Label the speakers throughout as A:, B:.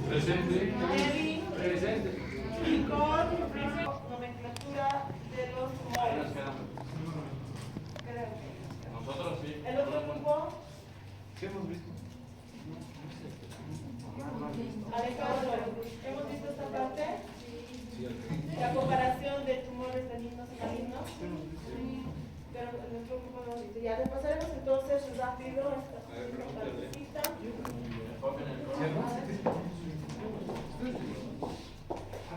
A: Presente.
B: Evi.
A: Presente.
B: Y con nomenclatura de los
A: Ahí nos
B: tumores.
A: quedamos.
B: Creo que.
A: Nosotros sí.
B: El otro grupo,
A: ¿Qué hemos visto?
B: Alejandro, ¿hemos visto esta parte? La comparación de tumores benignos y malignos. Pero en nuestro grupo no hemos visto. Ya repasaremos entonces rápido esta partecita.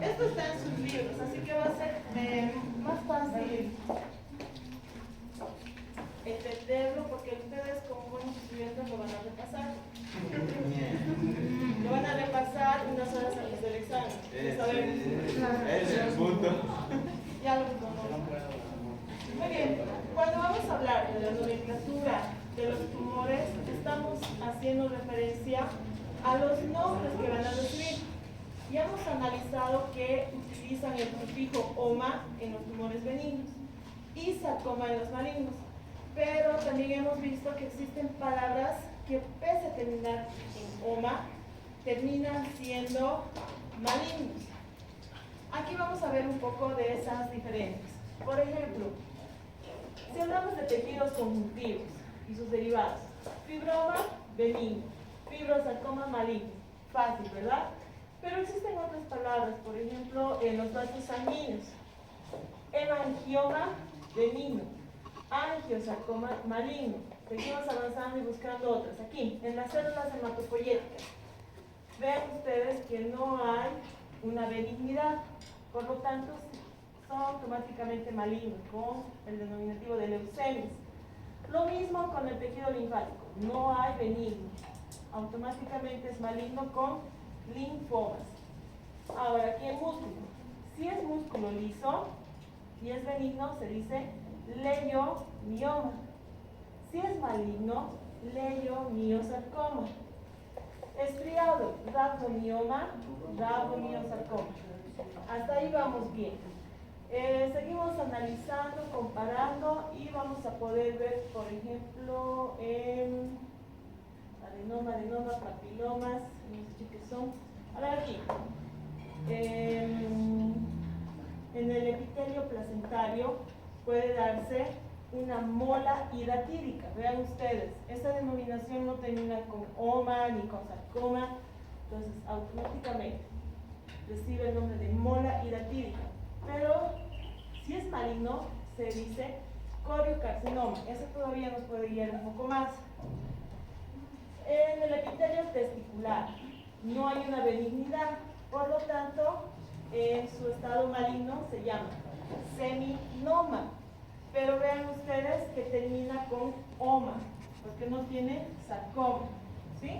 B: Esto está en sus libros, así que va a ser más fácil entenderlo porque ustedes como buenos estudiantes lo van a repasar. Lo van a repasar unas horas antes del examen.
C: Ese es el punto.
B: Ya lo conozco. Muy bien, cuando vamos a hablar de la nomenclatura de los tumores, estamos haciendo referencia a los nombres que van a recibir. Ya hemos analizado que utilizan el prefijo oma en los tumores benignos y sarcoma en los malignos. Pero también hemos visto que existen palabras que pese a terminar en oma, terminan siendo malignos. Aquí vamos a ver un poco de esas diferencias. Por ejemplo, si hablamos de tejidos conjuntivos y sus derivados, fibroma benigno, fibrosarcoma maligno, fácil, ¿verdad? Pero existen otras palabras, por ejemplo, en los vasos sanguíneos, hemangioma benigno, angiosarcoma maligno. Seguimos avanzando y buscando otras. Aquí, en las células hematopoyéticas, vean ustedes que no hay una benignidad, por lo tanto, son automáticamente malignos, con el denominativo de leucemias. Lo mismo con el tejido linfático, no hay benigno, automáticamente es maligno con linfomas. Ahora, aquí el músculo, si es músculo liso y es benigno, se dice leiomioma. Si es maligno, leiomiosarcoma. Estriado, rhabdomioma, rhabdomiosarcoma. Hasta ahí vamos bien. Seguimos analizando, comparando y vamos a poder ver, por ejemplo, adenoma, papilomas, no sé qué son. A ver aquí. En el epitelio placentario puede darse una mola hidatídica. Vean ustedes, esta denominación no termina con oma ni con sarcoma, entonces automáticamente recibe el nombre de mola hidatídica. Pero si es maligno, se dice coriocarcinoma. Eso todavía nos puede guiar un poco más. En el epitelio testicular no hay una benignidad, por lo tanto, en su estado maligno se llama seminoma. Pero vean ustedes que termina con oma, porque no tiene sarcoma. ¿Sí?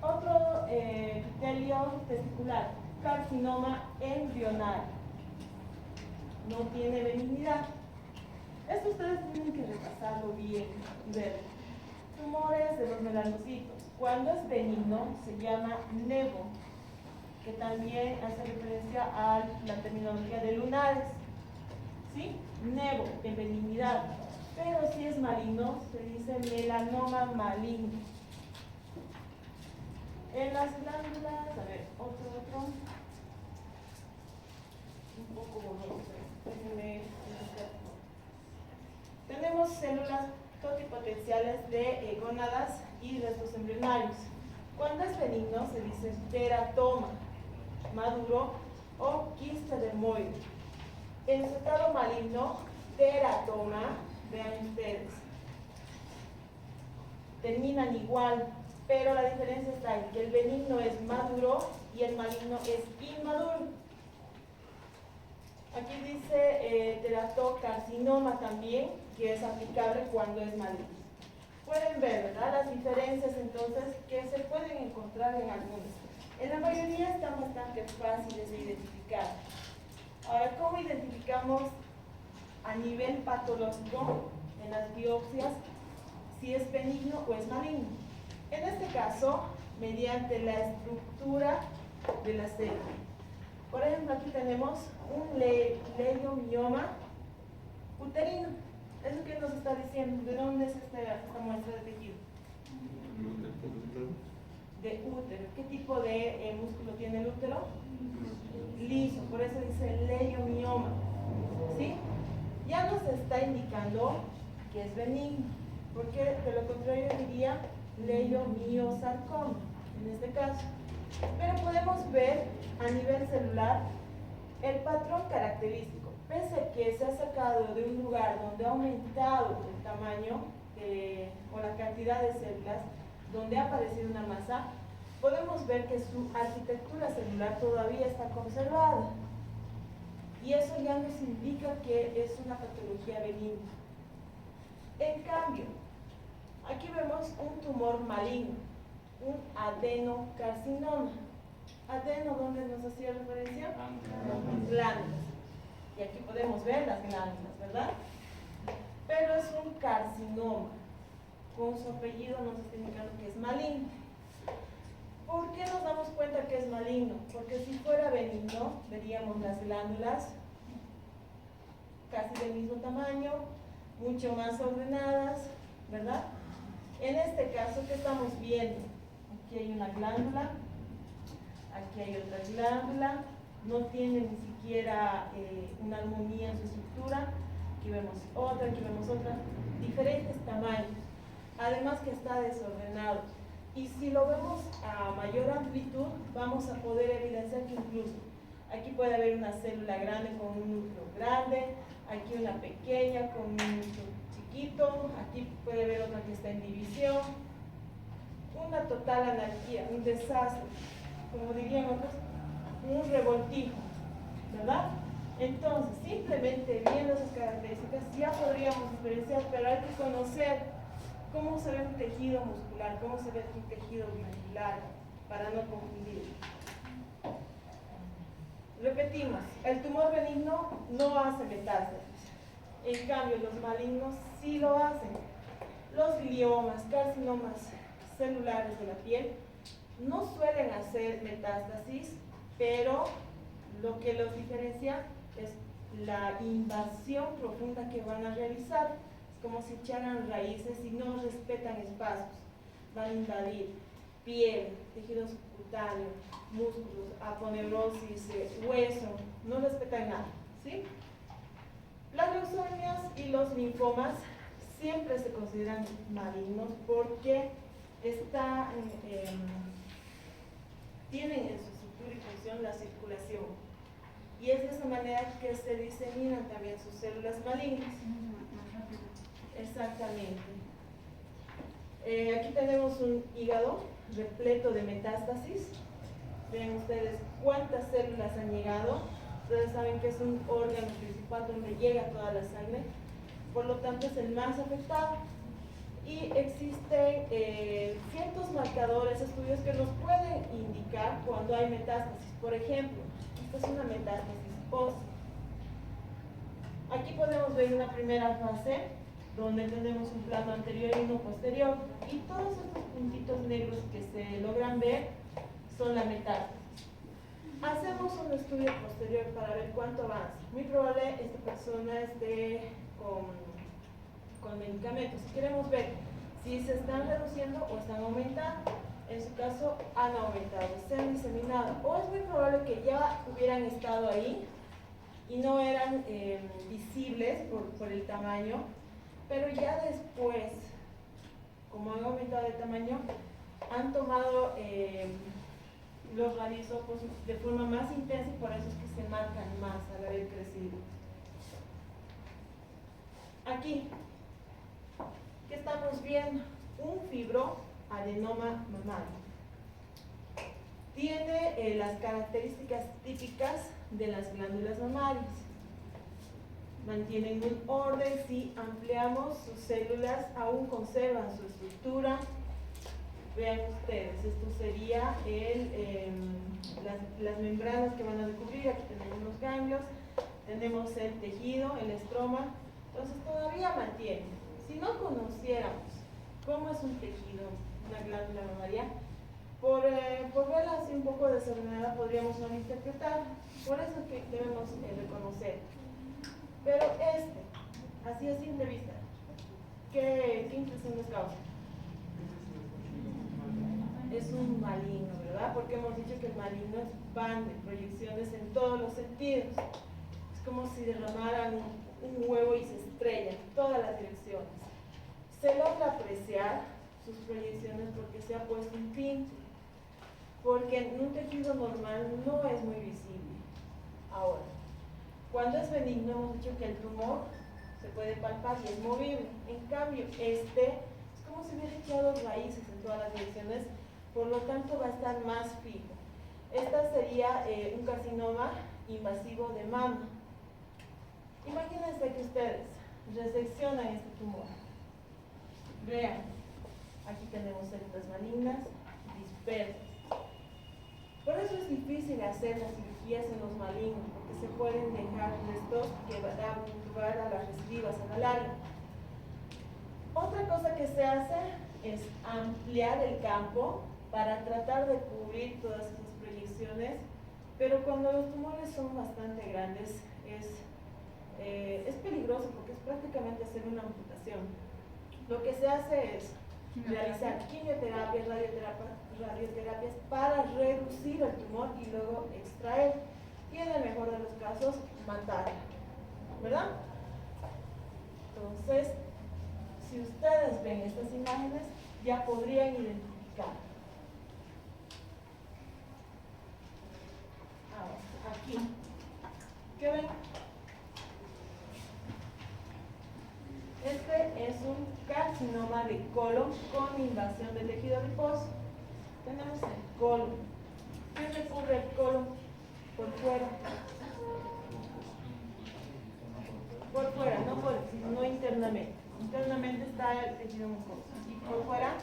B: Otro epitelio testicular, carcinoma embrionario. No tiene benignidad. Esto ustedes tienen que repasarlo bien y ver. Tumores de los melanocitos. Cuando es benigno se llama nevo, que también hace referencia a la terminología de lunares. ¿Sí? Nevo, en benignidad. Pero si es maligno, se dice melanoma maligno. En las glándulas, a ver, otro. Un poco borroso. Tenemos células totipotenciales de gónadas y restos embrionarios. Cuando es benigno se dice teratoma maduro o quiste dermoide. En su estado maligno, teratoma, vean ustedes, terminan igual, pero la diferencia está en que el benigno es maduro y el maligno es inmaduro. Aquí dice teratocarcinoma también, que es aplicable cuando es maligno. Pueden ver, ¿verdad?, las diferencias entonces que se pueden encontrar en algunos. En la mayoría están bastante fáciles de identificar. Ahora, ¿cómo identificamos a nivel patológico en las biopsias si es benigno o es maligno? En este caso, mediante la estructura de la célula. Por ejemplo, aquí tenemos un leiomioma uterino. ¿Eso qué nos está diciendo? ¿De dónde es esta muestra de tejido? de útero. ¿Qué tipo de músculo tiene el útero? Liso, por eso dice leiomioma, ¿sí? Ya nos está indicando que es benigno, porque de lo contrario diría leiomiosarcoma, en este caso. Pero podemos ver a nivel celular el patrón característico. Pese a que se ha sacado de un lugar donde ha aumentado el tamaño o la cantidad de células, donde ha aparecido una masa, podemos ver que su arquitectura celular todavía está conservada. Y eso ya nos indica que es una patología benigna. En cambio, aquí vemos un tumor maligno, un adenocarcinoma. Adeno, ¿dónde nos hacía referencia? Glándulas. Y aquí podemos ver las glándulas, ¿verdad? Pero es un carcinoma. Con su apellido nos está indicando que es maligno. ¿Por qué nos damos cuenta que es maligno? Porque si fuera benigno, veríamos las glándulas casi del mismo tamaño, mucho más ordenadas, ¿verdad? En este caso, ¿qué estamos viendo? Aquí hay una glándula, aquí hay otra glándula, no tiene ni siquiera una armonía en su estructura. Aquí vemos otra, diferentes tamaños, además que está desordenado. Y si lo vemos a mayor amplitud, vamos a poder evidenciar que incluso aquí puede haber una célula grande con un núcleo grande, aquí una pequeña con un núcleo chiquito, aquí puede haber otra que está en división. Una total anarquía, un desastre, como dirían otros, un revoltijo, ¿verdad? Entonces, simplemente viendo esas características ya podríamos diferenciar, pero hay que conocer cómo se ve un tejido muscular, cómo se ve un tejido glandular, para no confundir. Repetimos, el tumor benigno no hace metástasis, en cambio los malignos sí lo hacen. Los gliomas, carcinomas celulares de la piel no suelen hacer metástasis, pero lo que los diferencia es la invasión profunda que van a realizar. Es como si echaran raíces y no respetan espacios. Van a invadir piel, tejido subcutáneo, músculos, aponeurosis, hueso, no respetan nada, ¿sí? Las leucemias y los linfomas siempre se consideran malignos porque tienen en su estructura y función la circulación, y es de esa manera que se diseminan también sus células malignas. Exactamente. Aquí tenemos un hígado repleto de metástasis. Vean ustedes cuántas células han llegado. Ustedes saben que es un órgano principal donde llega toda la sangre, por lo tanto es el más afectado. Y existen ciertos marcadores, estudios que nos pueden indicar cuando hay metástasis. Por ejemplo, esta es una metástasis ósea. Aquí podemos ver una primera fase donde tenemos un plano anterior y uno posterior, y todos estos puntitos negros que se logran ver son la metástasis. Hacemos un estudio posterior para ver cuánto avanza. Muy probable esta persona esté con medicamentos. Si queremos ver si se están reduciendo o están aumentando, en su caso han aumentado, se han diseminado, o es muy probable que ya hubieran estado ahí y no eran visibles por el tamaño, pero ya después, como han aumentado de tamaño, han tomado los radiosopos de forma más intensa, y por eso es que se marcan más al haber crecido. Aquí, ¿qué estamos viendo? Un fibroadenoma mamario. Tiene las características típicas de las glándulas mamarias. Mantienen un orden, si ampliamos sus células, aún conservan su estructura. Vean ustedes, esto sería las membranas que van a recubrir. Aquí tenemos los ganglios, tenemos el tejido, el estroma. Entonces todavía mantiene. Si no conociéramos cómo es un tejido, una glándula mamaria, por verla así un poco desordenada podríamos malinterpretar. Por eso es que debemos reconocer. Pero así a simple vista, ¿qué impresión nos causa? es un maligno, ¿verdad? Porque hemos dicho que el maligno expande proyecciones en todos los sentidos. Es como si derramaran un huevo y se estrella en todas las direcciones. Se logra apreciar sus proyecciones porque se ha puesto un tinte, porque en un tejido normal no es muy visible. Ahora, cuando es benigno hemos dicho que el tumor se puede palpar y es movible. En cambio, este es como si hubiera echado raíces en todas las direcciones, por lo tanto va a estar más fijo. Esta sería un carcinoma invasivo de mama. Imagínense que ustedes reseccionan este tumor. Vean, aquí tenemos células malignas dispersas. Por eso es difícil hacer las cirugías en los malignos, porque se pueden dejar restos que dan lugar a las recidivas a la larga. Otra cosa que se hace es ampliar el campo para tratar de cubrir todas esas proyecciones, pero cuando los tumores son bastante grandes es peligroso porque es prácticamente hacer una amputación. Lo que se hace es realizar quimioterapias, radioterapias para reducir el tumor y luego extraer, y en el mejor de los casos matarlo, ¿verdad? Entonces, si ustedes ven estas imágenes, ya podrían identificar. Ahora, aquí, ¿qué ven? Este es un carcinoma de colon con invasión del tejido adiposo. Tenemos el colon. ¿Qué recubre el colon? Por fuera. Por fuera, no por, sino internamente. Internamente está el tejido mucoso. Y por fuera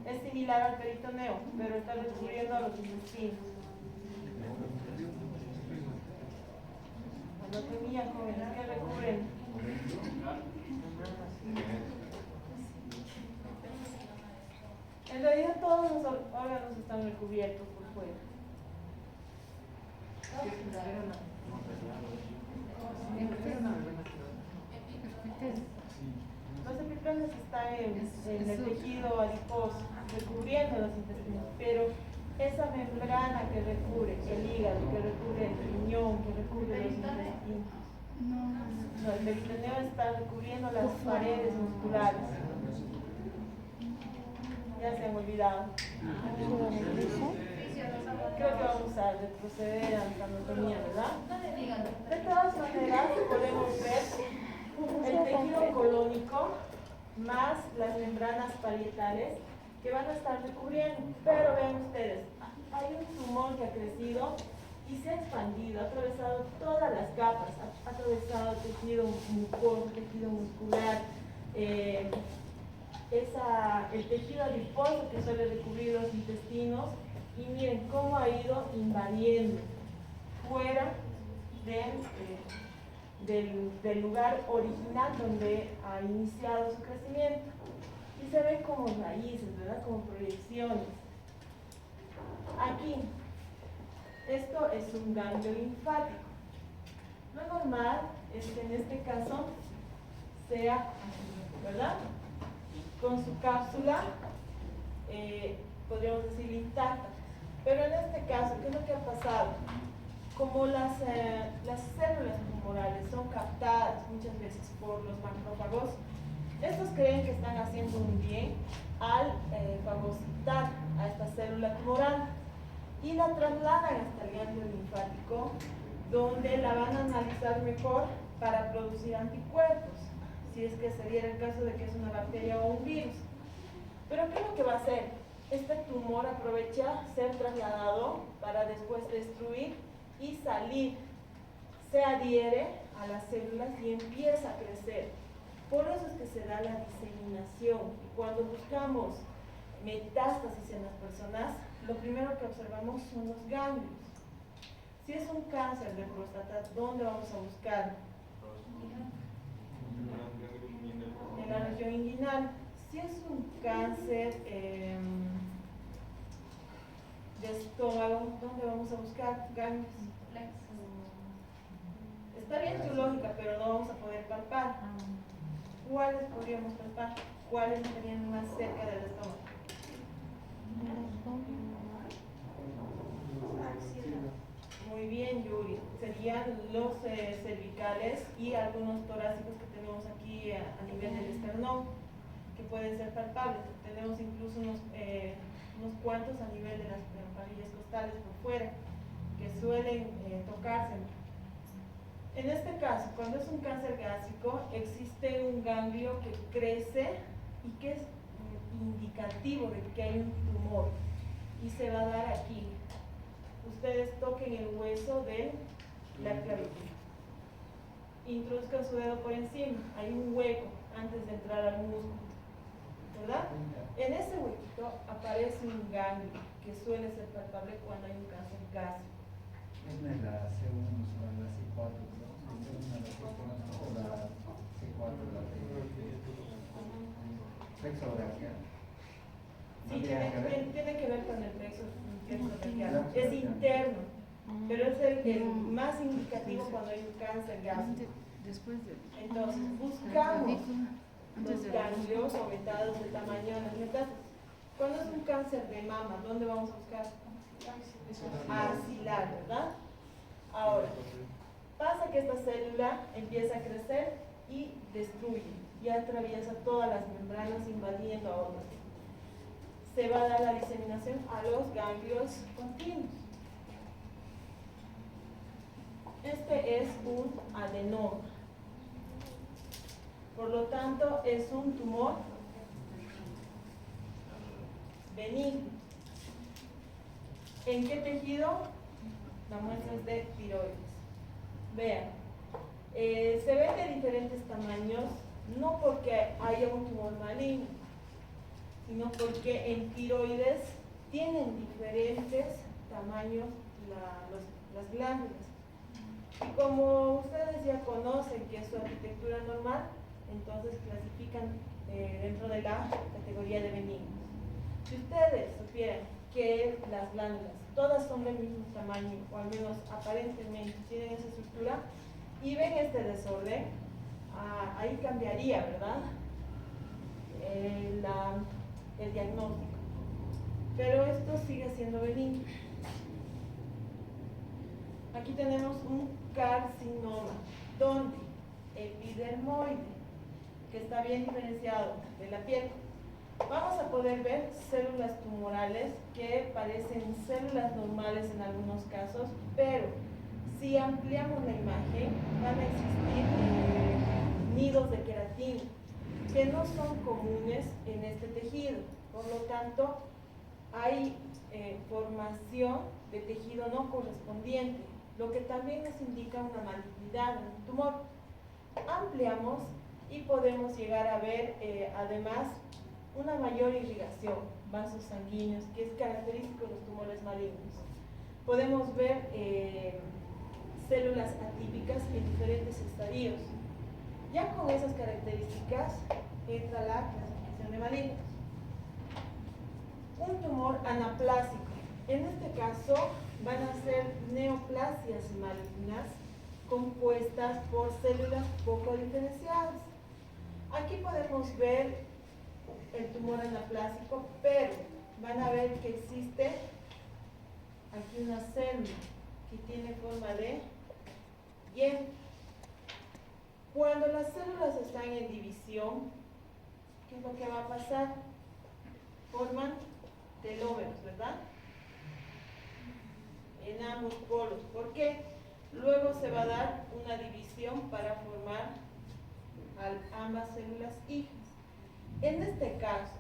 B: es similar al peritoneo, pero está recubriendo a los intestinos. Anatomía, jóvenes, ¿qué recubren? En realidad todos los órganos están recubiertos por fuera. Los epiteles están en el tejido adiposo, recubriendo los intestinos, pero esa membrana que recubre el hígado, que recubre el riñón, que recubre los intestinos, no, el peritoneo está recubriendo las paredes musculares. Ya se han olvidado. Creo que vamos a retroceder a la anatomía, ¿verdad? De todas maneras, podemos ver el tejido colónico más las membranas parietales que van a estar recubriendo. Pero vean ustedes, hay un tumor que ha crecido y se ha expandido, ha atravesado todas las capas, ha atravesado tejido mucoso, tejido muscular, el tejido adiposo que suele recubrir los intestinos, y miren cómo ha ido invadiendo fuera del lugar original donde ha iniciado su crecimiento, y se ve como raíces, ¿verdad? Como proyecciones. Aquí, esto es un ganglio linfático. Lo normal es que en este caso sea así, ¿verdad? Con su cápsula, podríamos decir intacta. Pero en este caso, ¿qué es lo que ha pasado? Como las células tumorales son captadas muchas veces por los macrófagos, estos creen que están haciendo un bien al fagocitar a esta célula tumoral y la trasladan hasta el ganglio linfático, donde la van a analizar mejor para producir anticuerpos, si es que se diera el caso de que es una bacteria o un virus. Pero ¿qué es lo que va a hacer? Este tumor aprovecha ser trasladado para después destruir y salir. Se adhiere a las células y empieza a crecer. Por eso es que se da la diseminación. Y cuando buscamos metástasis en las personas, lo primero que observamos son los ganglios. Si es un cáncer de próstata, ¿dónde vamos a buscar? En la región inguinal. Si es un cáncer de estómago, ¿dónde vamos a buscar ganglios? Está bien su lógica, pero no vamos a poder palpar. ¿Cuáles podríamos palpar? ¿cuáles estarían más cerca del estómago? Muy bien, Yuri. Serían los cervicales y algunos torácicos que tenemos aquí a nivel del esternón, que pueden ser palpables. Tenemos incluso unos cuantos a nivel de las parillas costales por fuera, que suelen tocarse. En este caso, cuando es un cáncer gástrico, existe un ganglio que crece y que es indicativo de que hay un tumor y se va a dar aquí. Ustedes toquen el hueso de la clavícula, introduzcan su dedo por encima, hay un hueco antes de entrar al músculo, ¿verdad? En ese huequito aparece un ganglio que suele ser palpable cuando hay un cáncer gástrico.
D: Es la C1 sobre la C4, ¿no? La C4, la plexografía.
B: Sí, tiene que ver con el plexo braquial. Es interno, pero es el más indicativo cuando hay un cáncer gástrico. Entonces, buscamos los ganglios aumentados de tamaño en las metástasis. Cuando es un cáncer de mama, ¿dónde vamos a buscar? Axilar, ¿verdad? Ahora, pasa que esta célula empieza a crecer y destruye, y atraviesa todas las membranas invadiendo a otras. Se va a dar la diseminación a los ganglios continuos. Este es un adenoma. Por lo tanto, es un tumor benigno. ¿En qué tejido? La muestra es de tiroides. Vean, se ven de diferentes tamaños, no porque haya un tumor maligno, sino porque en tiroides tienen diferentes tamaños las glándulas. Y como ustedes ya conocen que es su arquitectura normal, entonces clasifican dentro de la categoría de benignos. Si ustedes supieran que las glándulas todas son del mismo tamaño, o al menos aparentemente tienen esa estructura, y ven este desorden, ahí cambiaría, ¿verdad? El diagnóstico. Pero esto sigue siendo benigno. Aquí tenemos un carcinoma, donde epidermoide, que está bien diferenciado de la piel. Vamos a poder ver células tumorales que parecen células normales en algunos casos, pero si ampliamos la imagen van a existir nidos de queratina que no son comunes en este tejido. Por lo tanto, hay formación de tejido no correspondiente, lo que también nos indica una malignidad en un tumor. Ampliamos y podemos llegar a ver además una mayor irrigación, vasos sanguíneos, que es característico de los tumores malignos. Podemos ver células atípicas en diferentes estadios. Ya con esas características entra la clasificación de malignos. Un tumor anaplásico. En este caso van a ser neoplasias malignas compuestas por células poco diferenciadas. Aquí podemos ver el tumor anaplásico, pero van a ver que existe aquí una célula que tiene forma de Y. Cuando las células están en división, ¿qué es lo que va a pasar? Forman telómeros, ¿verdad? En ambos polos. ¿Por qué? Luego se va a dar una división para formar ambas células hijas. En este caso,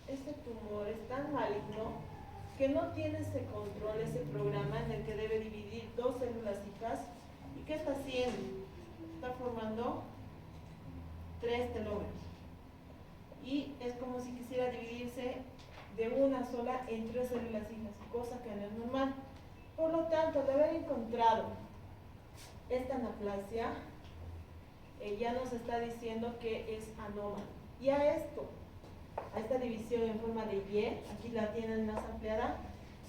B: este tumor es tan maligno que no tiene ese control, ese programa en el que debe dividir dos células hijas. ¿Y qué está haciendo? Está formando 3 telómeros. Y es como si quisiera dividirse de una sola en 3 células hijas, cosa que no es normal. Por lo tanto, al haber encontrado esta anaplasia, ya nos está diciendo que es anómalo. Y a esta división en forma de Y, aquí la tienen más ampliada,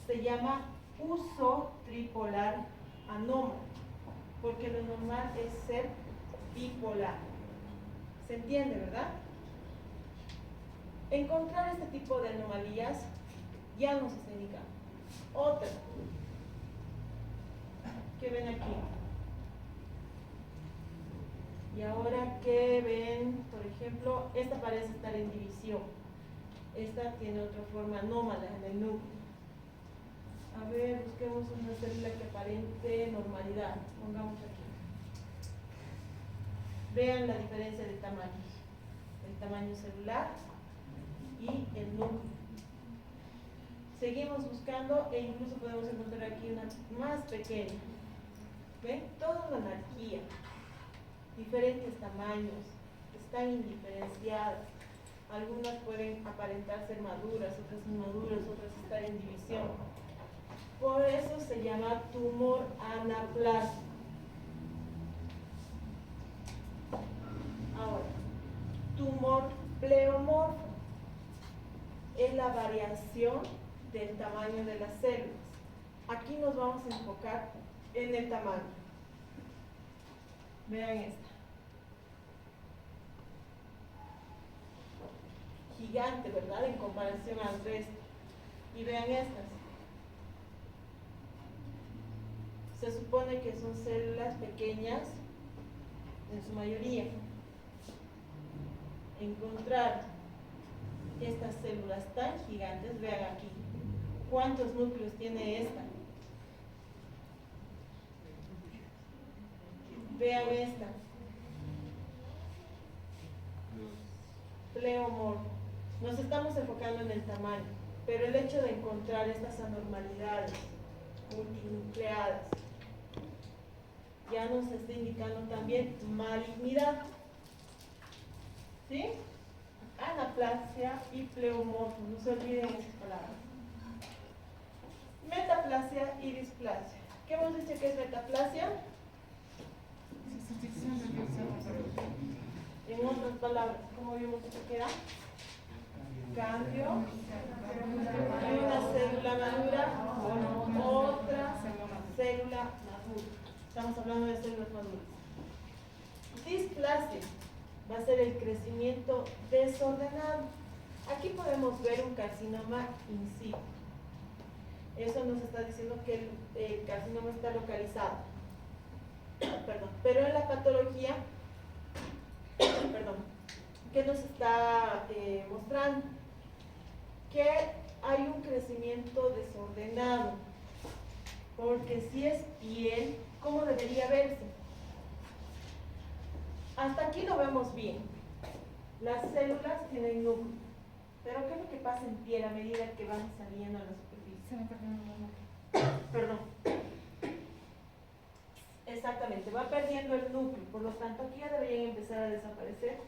B: se llama uso tripolar anómalo, porque lo normal es ser bipolar. ¿Se entiende, verdad? encontrar este tipo de anomalías ya nos está indicando. Otra, ¿qué ven aquí? Y ahora que ven, por ejemplo, esta parece estar en división. Esta tiene otra forma anómala en el núcleo. A ver, busquemos una célula que aparente normalidad. Pongamos aquí. Vean la diferencia de tamaño. El tamaño celular y el núcleo. Seguimos buscando e incluso podemos encontrar aquí una más pequeña. ¿Ven? Toda una anarquía. Diferentes tamaños. Están indiferenciadas. Algunas pueden aparentar ser maduras, otras inmaduras, otras estar en división. Por eso se llama tumor anaplásico. Ahora, tumor pleomorfo es la variación del tamaño de las células. Aquí nos vamos a enfocar en el tamaño. Vean esta. Gigante, ¿verdad? En comparación al resto. Y vean estas. Se supone que son células pequeñas en su mayoría. Encontrar estas células tan gigantes, vean aquí. ¿Cuántos núcleos tiene esta? Vean esta. Pleomorfo. Nos estamos enfocando en el tamaño, pero el hecho de encontrar estas anormalidades multinucleadas ya nos está indicando también malignidad. ¿Sí? Anaplasia y pleomorfo, no se olviden esas palabras. Metaplasia y displasia. ¿Qué hemos dicho que es metaplasia? En otras palabras, ¿cómo habíamos dicho que era? Cambio de una célula madura con otra célula madura. Estamos hablando de células maduras. Displasia va a ser el crecimiento desordenado. Aquí podemos ver un carcinoma in situ. Eso nos está diciendo que el carcinoma está localizado. Perdón. Pero en la patología, perdón, ¿qué nos está mostrando? Que hay un crecimiento desordenado. Porque si es piel, ¿cómo debería verse? Hasta aquí lo vemos bien. Las células tienen núcleo. Pero ¿qué es lo que pasa en piel a medida que van saliendo a la superficie? Perdón. Exactamente, va perdiendo el núcleo. Por lo tanto, aquí ya deberían empezar a desaparecer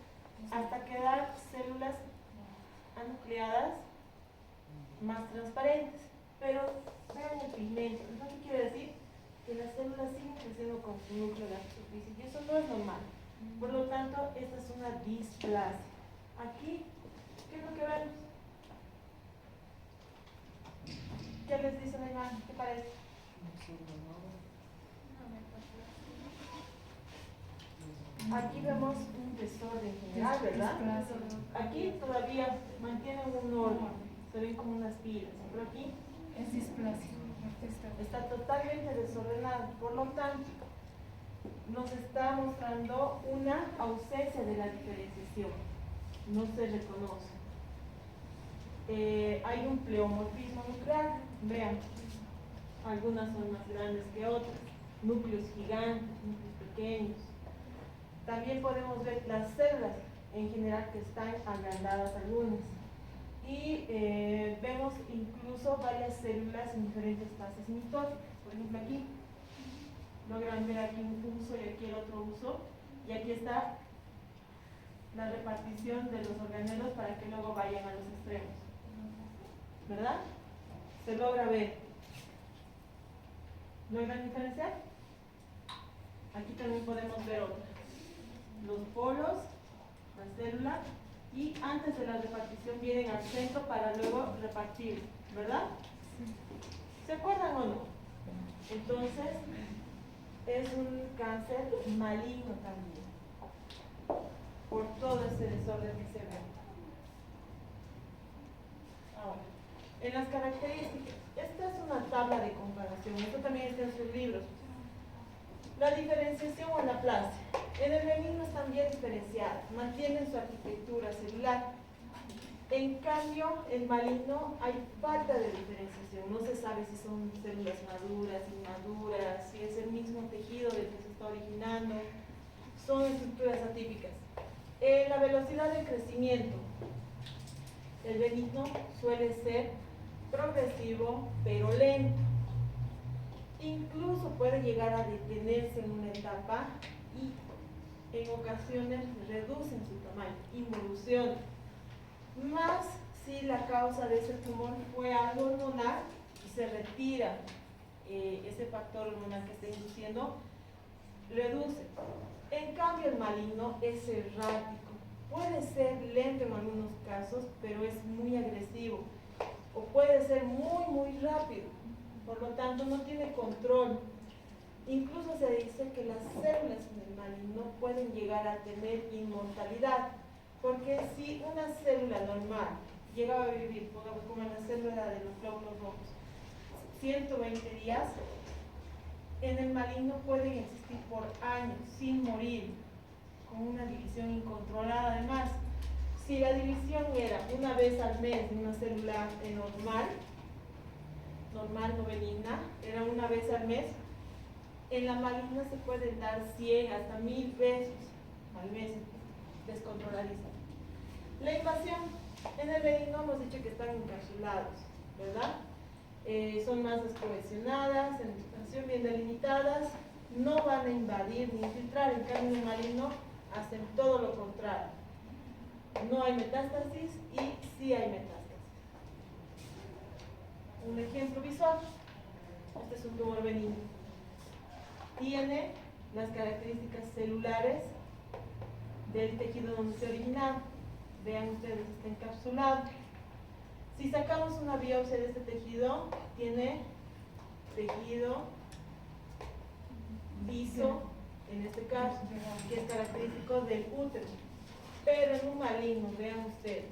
B: hasta quedar células anucleadas más transparentes. Pero vean el pigmento. ¿Eso qué quiere decir? Que las células siguen creciendo con su núcleo en la superficie. Y eso no es normal. Por lo tanto, esta es una displasia. Aquí, ¿qué es lo que vemos? ¿Qué les dice la imagen? ¿Qué parece? Aquí vemos un desorden general, ¿verdad? Aquí todavía mantienen un orden, se ven como unas pilas, pero aquí
E: es displasia.
B: Está totalmente desordenado, por lo tanto, nos está mostrando una ausencia de la diferenciación, no se reconoce. Hay un pleomorfismo nuclear, vean, algunas son más grandes que otras, núcleos gigantes, núcleos pequeños. También podemos ver las células en general que están agrandadas algunas. Y vemos incluso varias células en diferentes fases mitóticas. Por ejemplo aquí, logran ver aquí un uso y aquí el otro uso. Y aquí está la repartición de los organelos para que luego vayan a los extremos. ¿Verdad? Se logra ver. ¿Logran diferenciar? Aquí también podemos ver otras. Los polos, la célula, y antes de la repartición vienen al centro para luego repartir, ¿verdad? ¿Se acuerdan o no? Entonces, es un cáncer maligno también, por todo ese desorden que se ve. Ahora, en las características, esta es una tabla de comparación, esto también está en sus libros. La diferenciación o la plaza. En el benigno están bien diferenciadas, mantienen su arquitectura celular. En cambio, en maligno hay falta de diferenciación, no se sabe si son células maduras, inmaduras, si es el mismo tejido del que se está originando, son estructuras atípicas. La velocidad de crecimiento. El benigno suele ser progresivo, pero lento. Incluso puede llegar a detenerse en una etapa y en ocasiones reducen su tamaño, involucionan. Más si la causa de ese tumor fue algo hormonal y se retira ese factor hormonal que está induciendo, reduce. En cambio, el maligno es errático. Puede ser lento en algunos casos, pero es muy agresivo. O puede ser muy rápido. Por lo tanto, no tiene control. Incluso se dice que las células en el maligno pueden llegar a tener inmortalidad. Porque si una célula normal llegaba a vivir, pongamos como en la célula de los glóbulos rojos, 120 días, en el maligno pueden existir por años sin morir, con una división incontrolada. Además, si la división era una vez al mes de una célula normal, no benigna, era una vez al mes, en la maligna se pueden dar 100 hasta 1000 veces al mes, descontroladiza. La invasión, en el benigno hemos dicho que están encapsulados, ¿verdad? Son más descohesionadas, en expansión bien delimitadas, no van a invadir ni infiltrar. En cambio, en el maligno hacen todo lo contrario. No hay metástasis y sí hay metástasis. Un ejemplo visual. Este es un tumor benigno. Tiene las características celulares del tejido donde se origina. Vean ustedes, está encapsulado. Si sacamos una biopsia de este tejido, tiene tejido liso, en este caso, que es característico del útero. Pero en un maligno, vean ustedes,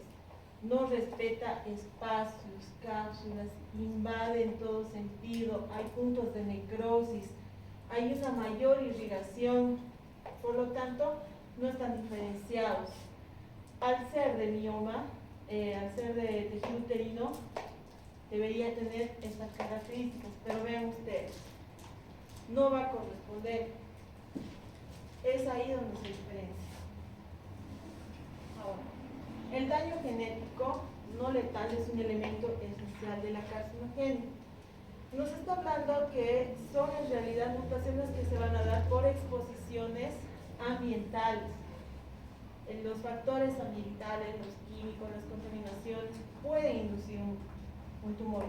B: no respeta espacios, cápsulas, invade en todo sentido, hay puntos de necrosis, hay una mayor irrigación, por lo tanto, no están diferenciados. Al ser de mioma, al ser de tejido uterino, debería tener estas características, pero vean ustedes, no va a corresponder. Es ahí donde se diferencia. Ahora, el daño genético no letal es un elemento esencial de la carcinogénica. Nos está hablando que son en realidad mutaciones que se van a dar por exposiciones ambientales. Los factores ambientales, los químicos, las contaminaciones pueden inducir un tumor.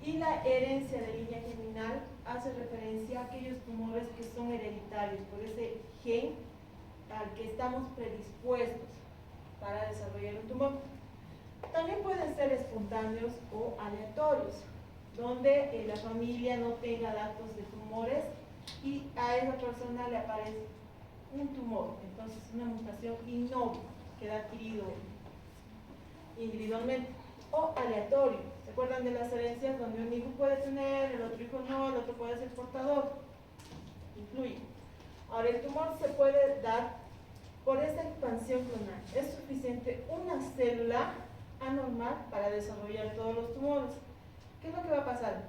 B: Y la herencia de línea germinal hace referencia a aquellos tumores que son hereditarios por ese gen al que estamos predispuestos para desarrollar un tumor. También pueden ser espontáneos o aleatorios, donde la familia no tenga datos de tumores y a esa persona le aparece un tumor, entonces una mutación innova que da adquirido individualmente, o aleatorio. ¿Se acuerdan de las herencias donde un hijo puede tener, el otro hijo no, el otro puede ser portador? Influye. Ahora, el tumor se puede dar por esta expansión clonal. Es suficiente una célula anormal para desarrollar todos los tumores. ¿Qué es lo que va a pasar?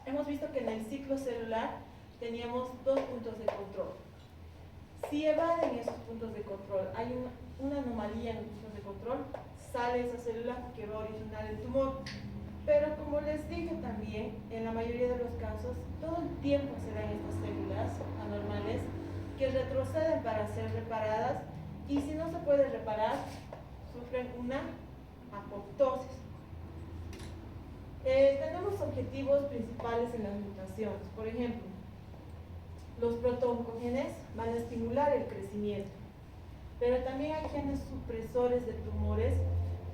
B: Hemos visto que en el ciclo celular teníamos 2 puntos de control. Si evaden esos puntos de control, hay una anomalía en los puntos de control, sale esa célula que va a originar el tumor. Pero como les dije también, en la mayoría de los casos, todo el tiempo se dan estas células anormales que retroceden para ser reparadas y si no se puede reparar, sufren una apoptosis. Tenemos objetivos principales en las mutaciones. Por ejemplo, los protooncogenes van a estimular el crecimiento, pero también hay genes supresores de tumores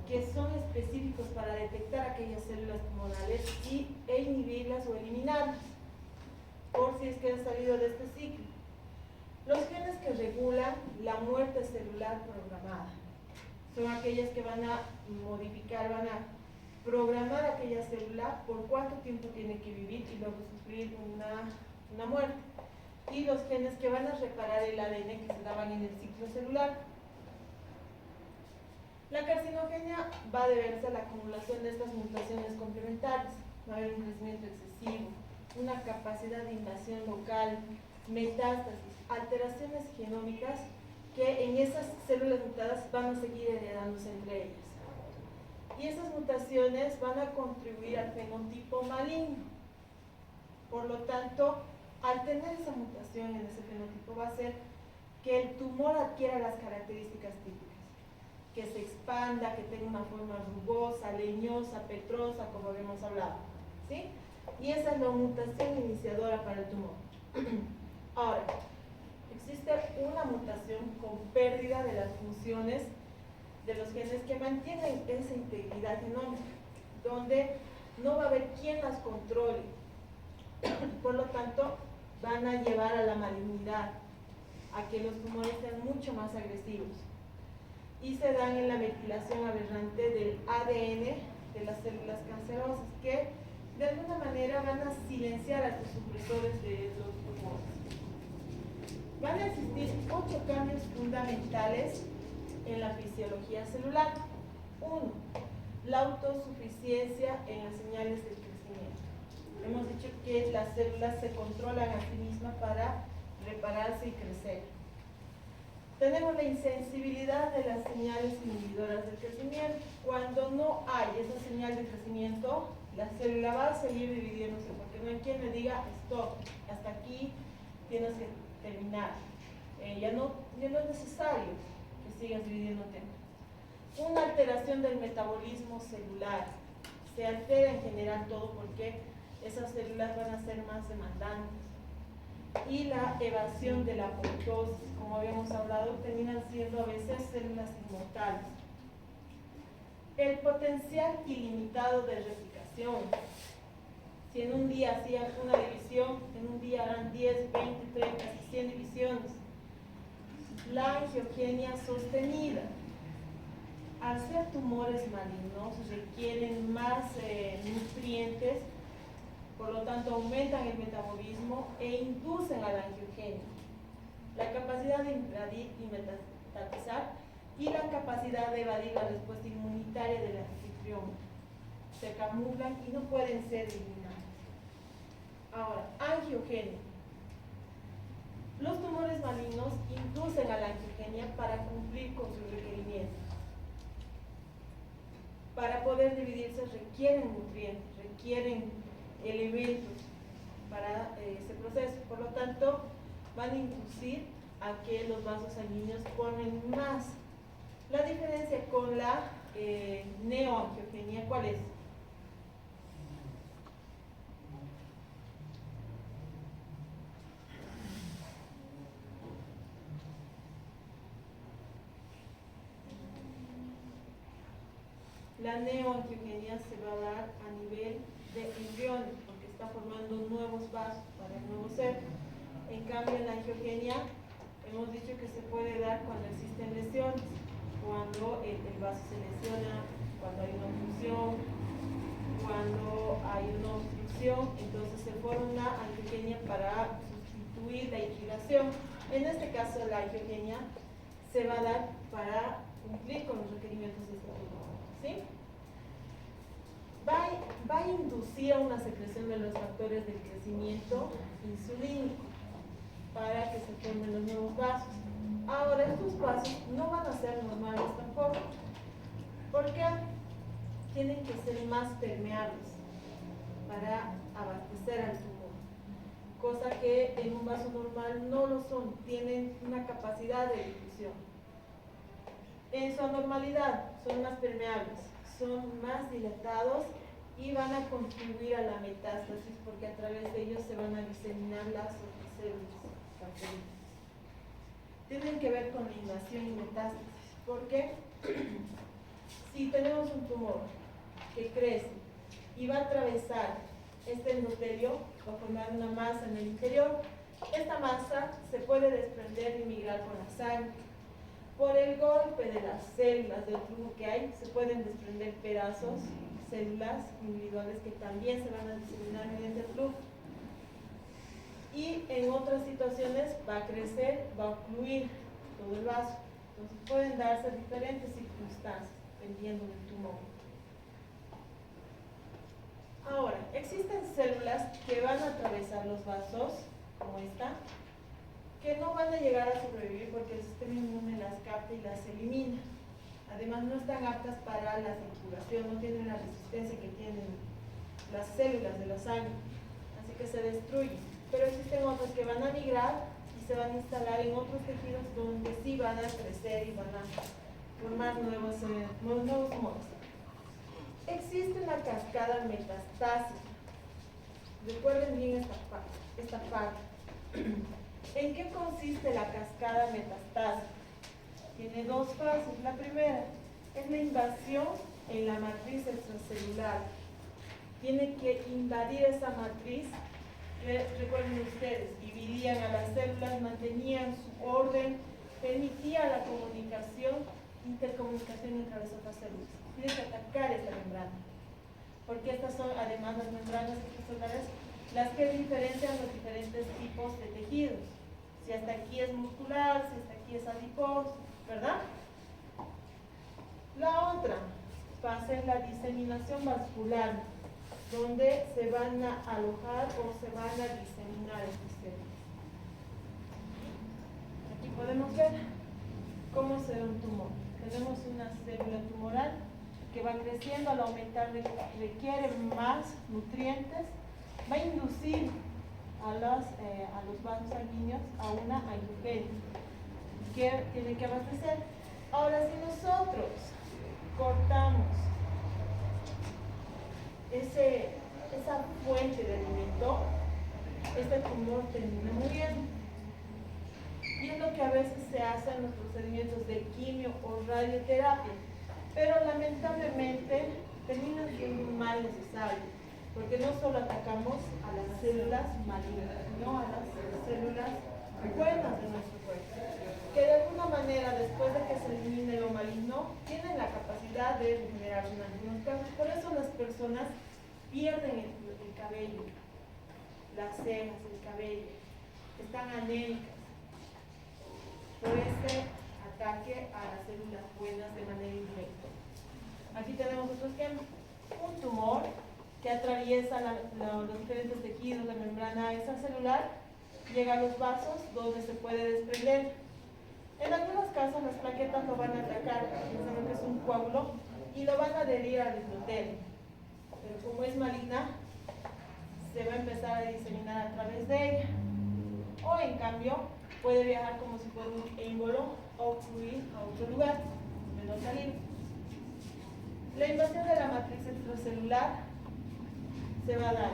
B: que son específicos para detectar aquellas células tumorales e inhibirlas o eliminarlas, por si es que han salido de este ciclo. Los genes que regulan la muerte celular programada son aquellas que van a modificar, van a programar aquella célula por cuánto tiempo tiene que vivir y luego sufrir una muerte. Y los genes que van a reparar el ADN que se daban en el ciclo celular. La carcinogenia va a deberse a la acumulación de estas mutaciones complementarias. Va a haber un crecimiento excesivo, una capacidad de invasión local, metástasis, alteraciones genómicas que en esas células mutadas van a seguir heredándose entre ellas. Y esas mutaciones van a contribuir al fenotipo maligno. Por lo tanto, al tener esa mutación en ese fenotipo va a hacer que el tumor adquiera las características típicas, que se expanda, que tenga una forma rugosa, leñosa, petrosa, como habíamos hablado, ¿sí? Y esa es la mutación iniciadora para el tumor. Ahora, existe una mutación con pérdida de las funciones de los genes que mantienen esa integridad genómica, donde no va a haber quien las controle. Por lo tanto, van a llevar a la malignidad, a que los tumores sean mucho más agresivos. Y se dan en la metilación aberrante del ADN de las células cancerosas, que de alguna manera van a silenciar a los supresores de los tumores. Van a existir 8 cambios fundamentales en la fisiología celular. 1. La autosuficiencia en las señales del crecimiento. Hemos dicho que las células se controlan a sí mismas para repararse y crecer. Tenemos la insensibilidad de las señales inhibidoras del crecimiento. Cuando no hay esa señal de crecimiento, la célula va a seguir dividiéndose, porque no hay quien le diga stop, hasta aquí tienes que terminar. Ya no es necesario que sigas dividiéndote. Una alteración del metabolismo celular. Se altera en general todo porque esas células van a ser más demandantes. Y la evasión de la apoptosis, como habíamos hablado, terminan siendo a veces células inmortales. El potencial ilimitado de replicación. Si en un día hacían una división, en un día harán 10, 20, 30, 100 divisiones. La angiogenia sostenida. Al ser tumores malignos, requieren más nutrientes, por lo tanto aumentan el metabolismo e inducen a la angiogenia. La capacidad de invadir y metastatizar y la capacidad de evadir la respuesta inmunitaria del anfitrión. Se camuflan y no pueden ser eliminados. Ahora, angiogenia. Los tumores malignos inducen a la angiogenia para cumplir con sus requerimientos. Para poder dividirse requieren nutrientes, requieren elementos para ese proceso. Por lo tanto, van a inducir a que los vasos sanguíneos formen más. La diferencia con la neoangiogenia, ¿cuál es? La neoangiogenia se va a dar a nivel de embriones, porque está formando nuevos vasos para el nuevo ser. En cambio, en la angiogenia hemos dicho que se puede dar cuando existen lesiones, cuando el vaso se lesiona, cuando hay una oclusión, cuando hay una obstrucción, entonces se forma una angiogenia para sustituir la irrigación. En este caso, la angiogenia se va a dar para cumplir con los requerimientos de este tipo, ¿sí? Va a inducir a una secreción de los factores del crecimiento insulínico para que se formen los nuevos vasos. Ahora, estos vasos no van a ser normales tampoco, porque tienen que ser más permeables para abastecer al tumor, cosa que en un vaso normal no lo son, tienen una capacidad de difusión. En su anormalidad son más permeables, son más dilatados y van a contribuir a la metástasis, porque a través de ellos se van a diseminar las otras células cancerígenas. Tienen que ver con la invasión y metástasis, porque si tenemos un tumor que crece y va a atravesar este endotelio, va a formar una masa en el interior, esta masa se puede desprender y migrar con la sangre. Por el golpe de las células del flujo que hay, se pueden desprender pedazos, células individuales que también se van a diseminar mediante el flujo. Y en otras situaciones va a crecer, va a ocluir todo el vaso. Entonces pueden darse diferentes circunstancias dependiendo del tumor. Ahora, existen células que van a atravesar los vasos, como esta, que no van a llegar a sobrevivir porque el sistema inmune las capta y las elimina. Además, no están aptas para la circulación, no tienen la resistencia que tienen las células de la sangre, así que se destruyen. Pero existen otras que van a migrar y se van a instalar en otros tejidos donde sí van a crecer y van a formar nuevos tumores. Existe una cascada metastásica. Recuerden bien esta parte. ¿En qué consiste la cascada metastásica? Tiene dos fases. La primera es la invasión en la matriz extracelular. Tiene que invadir esa matriz. Recuerden ustedes, dividían a las células, mantenían su orden, permitía la intercomunicación entre las otras células. Tiene que atacar esa membrana, porque estas son además las membranas extracelares las que diferencian los diferentes tipos de tejidos. Si hasta aquí es muscular, si hasta aquí es adiposo, ¿verdad? La otra fase es la diseminación vascular, donde se van a alojar o se van a diseminar estas células. Aquí podemos ver cómo se ve un tumor. Tenemos una célula tumoral que va creciendo, al aumentar requiere más nutrientes, va a inducir a los vasos sanguíneos a una angiogénesis que tiene que abastecer. Ahora, si nosotros cortamos esa fuente de alimento, este tumor termina muriendo. Y es lo que a veces se hace en los procedimientos de quimio o radioterapia. Pero lamentablemente termina siendo un mal necesario, porque no solo atacamos a las células malignas, sino a las células buenas de nuestro cuerpo, que de alguna manera, después de que se elimine lo maligno, tienen la capacidad de regenerarse en algunos casos. Por eso las personas pierden el cabello, las cejas, el cabello, están anémicas por este ataque a las células buenas de manera indirecta. Aquí tenemos otro ejemplo, un tumor que atraviesa los diferentes tejidos, la membrana extracelular, llega a los vasos donde se puede desprender. En algunos casos las plaquetas lo van a atacar, pensando que es un coágulo, y lo van a adherir al endotelio. Pero como es maligna, se va a empezar a diseminar a través de ella. O en cambio, puede viajar como si fuera un émbolo o fluir a otro lugar, de no salir. La invasión de la matriz extracelular se va a dar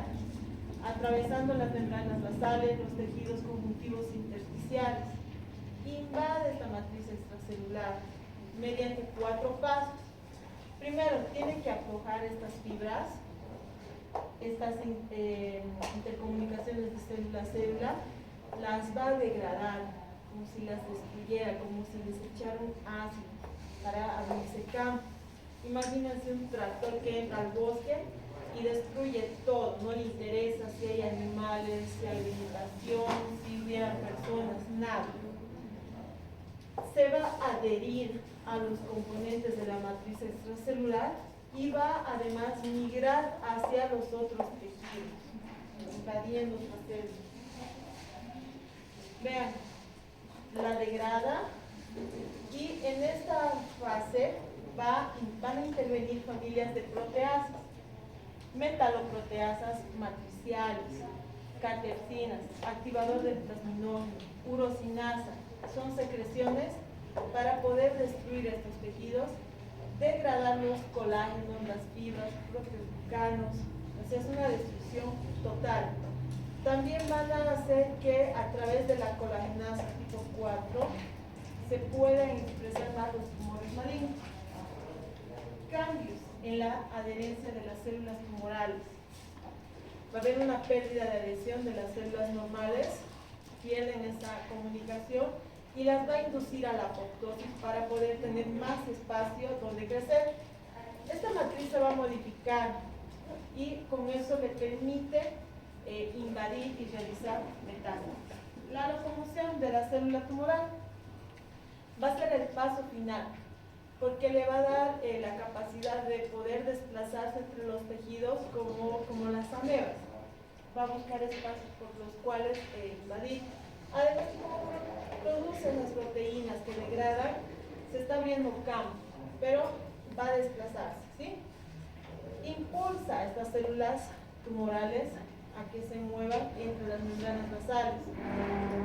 B: atravesando las membranas basales, los tejidos conjuntivos intersticiales. Invade esta matriz extracelular mediante 4 pasos. Primero, tiene que aflojar estas fibras, estas intercomunicaciones de célula a célula, las va a degradar, como si las destruyera, como si les echara un ácido para abrirse campo. Imagínense un tractor que entra al bosque y destruye todo, no le interesa si hay animales, si hay vegetación, si hubiera personas, nada. Se va a adherir a los componentes de la matriz extracelular y va además a migrar hacia los otros tejidos, invadiendo las células. Vean, la degrada, y en esta fase van a intervenir familias de proteasas, metaloproteasas matriciales, catexinas, activador del plasminógeno, urosinasa. Son secreciones para poder destruir estos tejidos, degradar los colágenos, las fibras, propios glucanos. O sea, es una destrucción total. También van a hacer que a través de la colagenasa tipo 4 se puedan expresar más los tumores malignos. Cambios en la adherencia de las células tumorales. Va a haber una pérdida de adhesión de las células normales, pierden esa comunicación y las va a inducir a la apoptosis para poder tener más espacio donde crecer. Esta matriz se va a modificar y con eso le permite invadir y realizar metástasis. La locomoción de la célula tumoral va a ser el paso final, porque le va a dar la capacidad de poder desplazarse entre los tejidos como las amebas. Va a buscar espacios por los cuales invadir. Además, como produce las proteínas que degradan, se está abriendo campo, pero va a desplazarse, ¿sí? Impulsa a estas células tumorales a que se muevan entre las membranas basales.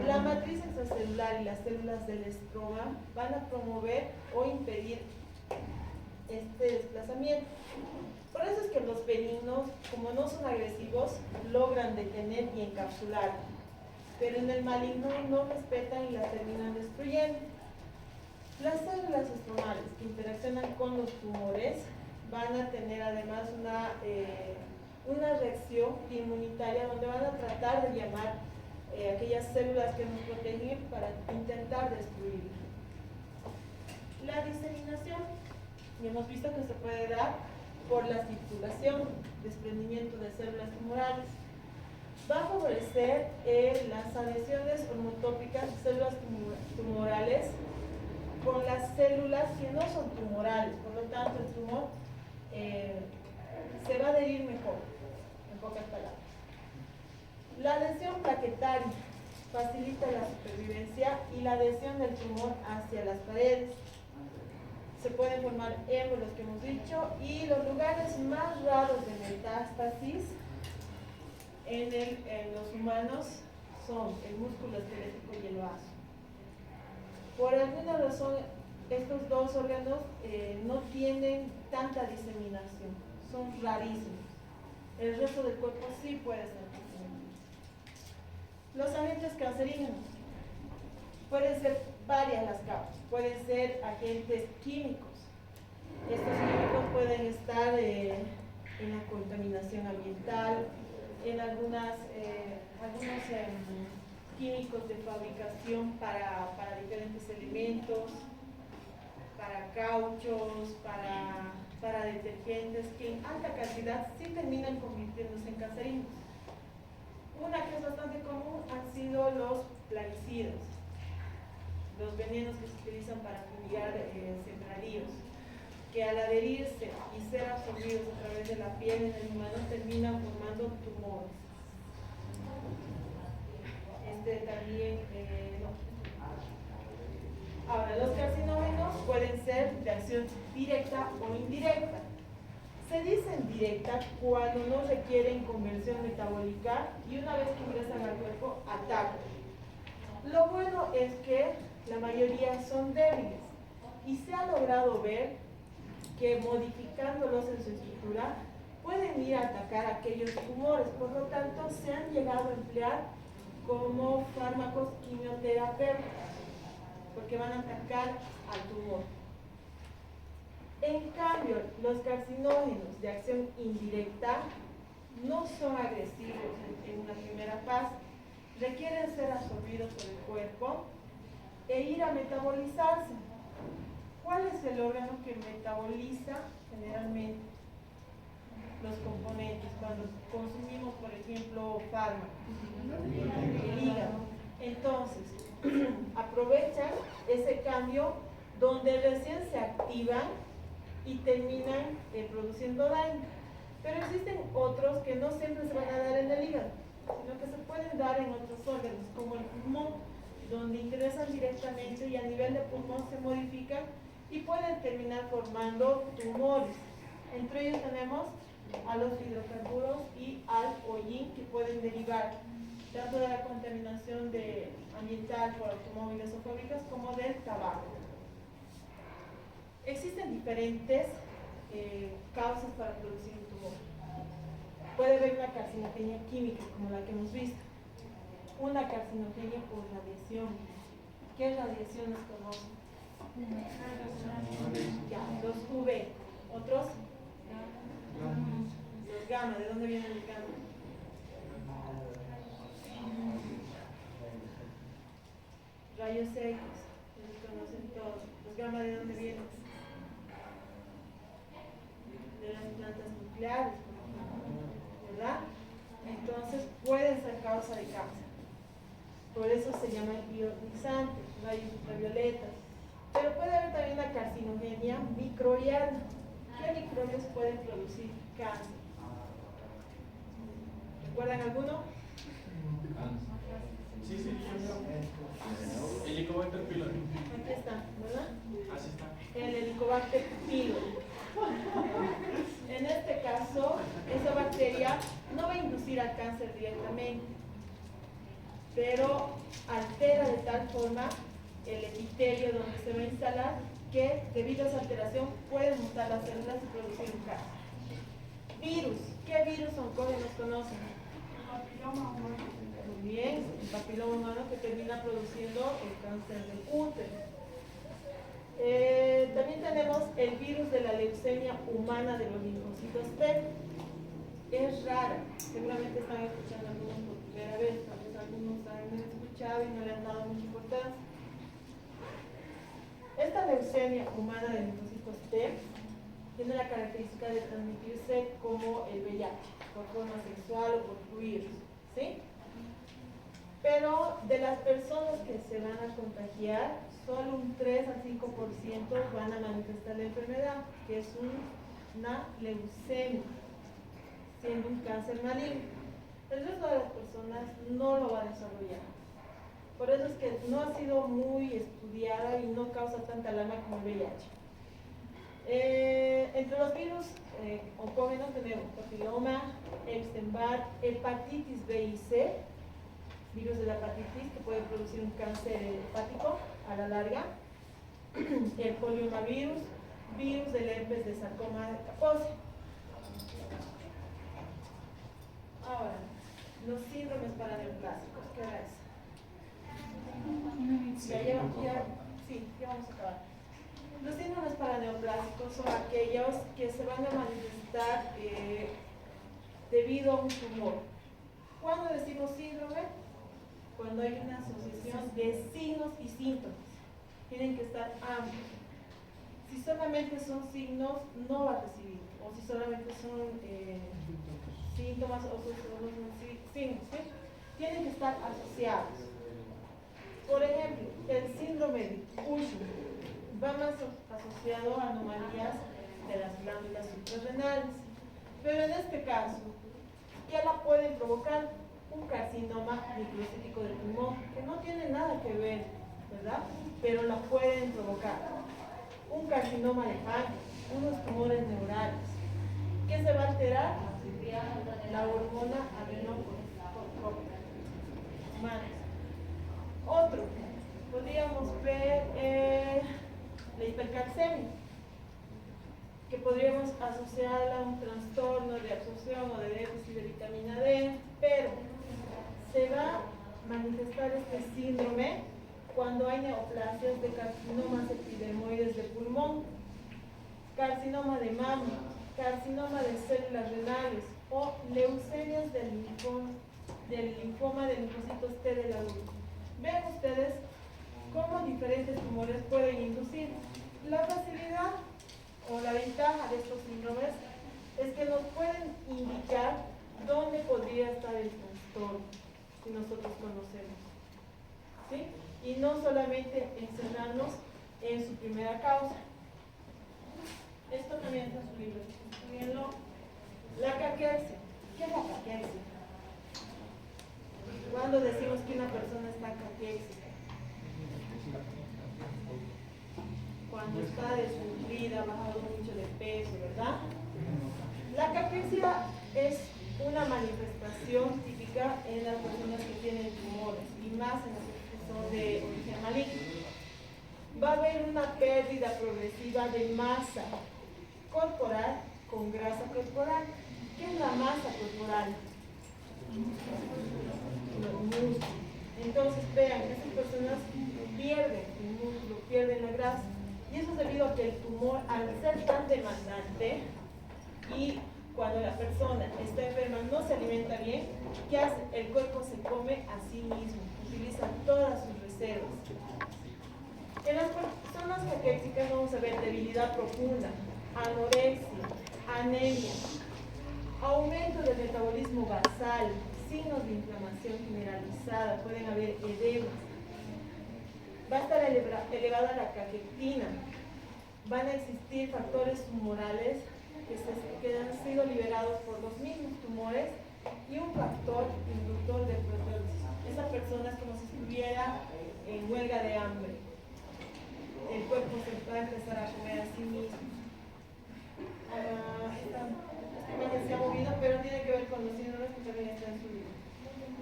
B: La matriz extracelular y las células del estroma van a promover o impedir este desplazamiento. Por eso es que los benignos, como no son agresivos, logran detener y encapsular, pero en el maligno no respetan y las terminan destruyendo. Las células estromales que interaccionan con los tumores van a tener además una reacción inmunitaria donde van a tratar de llamar aquellas células que nos protegen para intentar destruirlas. La diseminación, y hemos visto que se puede dar por la circulación, desprendimiento de células tumorales. Va a favorecer las adhesiones hormotópicas de células tumorales con las células que no son tumorales, por lo tanto el tumor se va a adherir mejor, en pocas palabras. La adhesión plaquetaria facilita la supervivencia y la adhesión del tumor hacia las paredes. Se pueden formar émbolos, que hemos dicho, y los lugares más raros de metástasis en los humanos son el músculo esquelético y el vaso. Por alguna razón, estos dos órganos no tienen tanta diseminación, son rarísimos. El resto del cuerpo sí puede ser diseminado. Los agentes cancerígenos pueden ser varias las causas, pueden ser agentes químicos. Estos químicos pueden estar en la contaminación ambiental, en algunos químicos de fabricación para diferentes elementos, para cauchos, para detergentes, que en alta cantidad sí terminan convirtiéndose en cancerígenos. Una que es bastante común han sido los plaguicidas, los venenos que se utilizan para fumigar sembradíos, que al adherirse y ser absorbidos a través de la piel en el humano terminan formando tumores. También, no. Ahora, los carcinógenos pueden ser de acción directa o indirecta. Se dicen directa cuando no requieren conversión metabólica y una vez que ingresan al cuerpo, atacan. Lo bueno es que la mayoría son débiles y se ha logrado ver que modificándolos en su estructura pueden ir a atacar aquellos tumores. Por lo tanto, se han llegado a emplear como fármacos quimioterapéuticos porque van a atacar al tumor. En cambio, los carcinógenos de acción indirecta no son agresivos en una primera fase, requieren ser absorbidos por el cuerpo e ir a metabolizarse. ¿Cuál es el órgano que metaboliza generalmente los componentes cuando consumimos, por ejemplo, fármacos? El hígado. Entonces, aprovechan ese cambio donde recién se activan y terminan produciendo daño. Pero existen otros que no siempre se van a dar en el hígado, sino que se pueden dar en otros órganos, como el pulmón, donde ingresan directamente y a nivel de pulmón se modifican y pueden terminar formando tumores. Entre ellos tenemos a los hidrocarburos y al hollín, que pueden derivar tanto de la contaminación ambiental por automóviles o fábricas como del tabaco. Existen diferentes causas para producir un tumor. Puede haber una carcinogenia química, como la que hemos visto, una carcinogenia por radiación. ¿Qué radiaciones conocen? Ya, los UV. ¿Otros? Los gamma. ¿De dónde vienen los gamma? Rayos X, los conocen todos. ¿Los gamma de dónde vienen? nucleares, ¿verdad? Entonces pueden ser causa de cáncer. Por eso se llaman ionizantes, rayos ultravioletas. Pero puede haber también una carcinogenia microbiana. ¿Qué microbios pueden producir cáncer? ¿Recuerdan alguno?
A: Sí, sí. Helicobacter pylori.
B: Aquí está, ¿verdad?
A: Así está.
B: El Helicobacter pylori. En este caso, esa bacteria no va a inducir al cáncer directamente, pero altera de tal forma el epitelio donde se va a instalar que debido a esa alteración pueden mutar las células y producir un cáncer. Virus. ¿Qué virus oncógenos conocen? Muy bien, el papiloma humano que termina produciendo el cáncer del útero. También tenemos el virus de la leucemia humana de los linfocitos T. Es rara, seguramente están escuchando algunos por primera vez, tal vez algunos han escuchado y no le han dado mucha importancia. Esta leucemia humana de linfocitos T tiene la característica de transmitirse como el VIH, por forma sexual o por fluidos, ¿sí? Pero de las personas que se van a contagiar, solo un 3 al 5% van a manifestar la enfermedad, que es una leucemia, siendo un cáncer maligno. El resto de las personas no lo va a desarrollar. Por eso es que no ha sido muy estudiada y no causa tanta alarma como el VIH. Entre los virus oncógenos tenemos papiloma, Epstein-Barr, hepatitis B y C, virus de la hepatitis que puede producir un cáncer hepático a la larga, el poliomavirus, virus del herpes de sarcoma de Kaposi. Ahora, los síndromes paraneoplásicos, ¿qué era eso? Ya vamos a acabar. Los síndromes paraneoplásicos son aquellos que se van a manifestar debido a un tumor. ¿Cuándo decimos síndrome? Cuando hay una asociación de signos y síntomas. Tienen que estar ambos. Si solamente son signos, no va a recibir. O si solamente son síntomas o solo son signos, ¿sí? Tienen que estar asociados. Por ejemplo, el síndrome de Cushing va más asociado a anomalías de las glándulas suprarrenales. Pero en este caso, ¿qué la pueden provocar? Un carcinoma microcítico del pulmón, que no tiene nada que ver, ¿verdad? Pero la pueden provocar. Un carcinoma de páncreas, unos tumores neurales. ¿Qué se va a alterar? La hormona adrenocórtica humana. Otro, podríamos ver la hipercalcemia, que podríamos asociarla a un trastorno de absorción o de déficit de vitamina D, pero se va a manifestar este síndrome cuando hay neoplasias de carcinomas epidermoides de pulmón, carcinoma de mama, carcinoma de células renales o leucemias del linfoma de linfocitos T del adulto. Vean ustedes cómo diferentes tumores pueden inducir. La facilidad o la ventaja de estos síndromes es que nos pueden indicar dónde podría estar el trastorno, si nosotros conocemos, ¿sí? Y no solamente encerrarnos en su primera causa. Esto también está en su libro, estudienlo. La caquexia. ¿Qué es la caquexia? ¿Cuándo decimos que una persona está caquéxica? Cuando está desnutrida, bajado mucho de peso, ¿verdad? La caquexia es una manifestación típica en las personas que tienen tumores y más en las que son de origen maligno. Va a haber una pérdida progresiva de masa corporal con grasa corporal. ¿Qué es la masa corporal? Los músculos. Entonces, vean, estas personas pierden el músculo, pierden la grasa. Y eso es debido a que el tumor, al ser tan demandante y cuando la persona está enferma, no se alimenta bien, ¿qué hace? El cuerpo se come a sí mismo, utiliza todas sus reservas. En las personas caquéxicas vamos a ver debilidad profunda, anorexia, anemia, Aumento del metabolismo basal, signos de inflamación generalizada, pueden haber edemas. Va a estar elevada la catequina. Van a existir factores tumorales que han sido liberados por los mismos tumores y un factor inductor de proteólisis. Esa persona es como si estuviera en huelga de hambre. El cuerpo se va a empezar a comer a sí mismo. Esta imagen se ha movido, pero tiene que ver con los síndromes que también están subidos.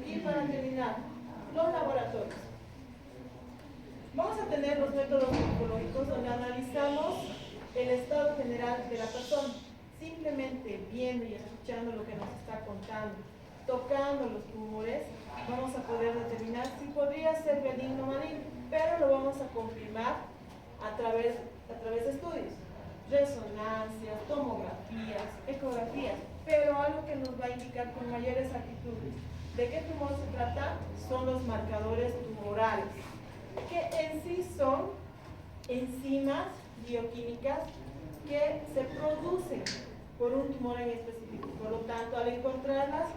B: Y para terminar, los laboratorios. Vamos a tener los métodos morfológicos donde analizamos el estado general de la persona. Simplemente viendo y escuchando lo que nos está contando, tocando los tumores, vamos a poder determinar si podría ser benigno o maligno, pero lo vamos a confirmar a través de estudios, resonancias, tomografías, ecografías, pero algo que nos va a indicar con mayor exactitud de qué tumor se trata son los marcadores tumorales, que en sí son enzimas bioquímicas que se producen por un tumor en específico. Por lo tanto, al encontrarlas,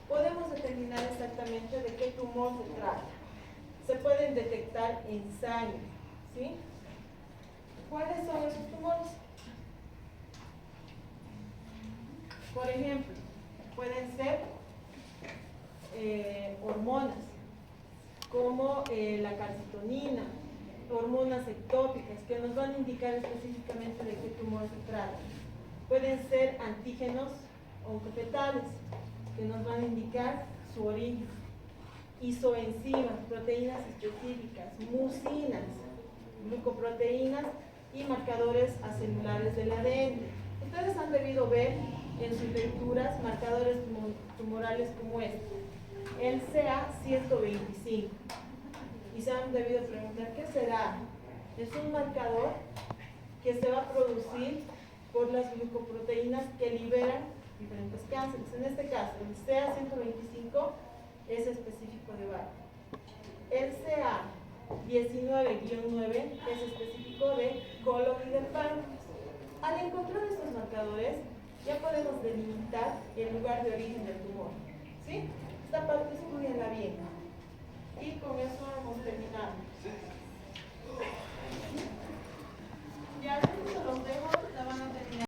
B: podemos determinar exactamente de qué tumor se trata. Se pueden detectar en sangre, ¿sí? ¿Cuáles son esos tumores? Por ejemplo, pueden ser hormonas, como la calcitonina, hormonas ectópicas, que nos van a indicar específicamente de qué tumor se trata. Pueden ser antígenos oncofetales, que nos van a indicar su origen. Isoenzimas, proteínas específicas, mucinas, glucoproteínas y marcadores acelulares del ADN. Ustedes han debido ver en sus lecturas marcadores tumorales como este, el CA125. Y se han debido preguntar, ¿qué será? Es un marcador que se va a producir por las glucoproteínas que liberan diferentes cánceres. En este caso, el CA125 es específico de VAC. El CA19-9 es específico de colon y de páncreas. Al encontrar estos marcadores, ya podemos delimitar el lugar de origen del tumor.